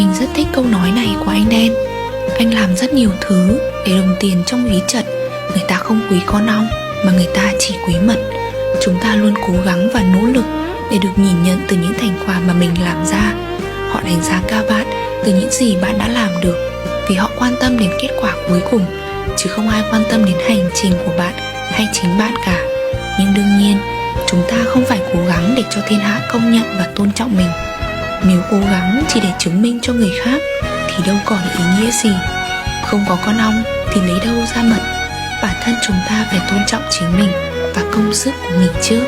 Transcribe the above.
Mình rất thích câu nói này của anh Đen. Anh làm rất nhiều thứ để đồng tiền trong ví chật. Người ta không quý con ong mà người ta chỉ quý mật. Chúng ta luôn cố gắng và nỗ lực để được nhìn nhận từ những thành quả mà mình làm ra. Họ đánh giá cao bạn từ những gì bạn đã làm được, vì họ quan tâm đến kết quả cuối cùng, chứ không ai quan tâm đến hành trình của bạn hay chính bạn cả. Nhưng đương nhiên, chúng ta không phải cố gắng để cho thiên hạ công nhận và tôn trọng mình. Nếu cố gắng chỉ để chứng minh cho người khác thì đâu còn ý nghĩa gì. Không có con ong thì lấy đâu ra mật. Bản thân chúng ta phải tôn trọng chính mình và công sức của mình trước.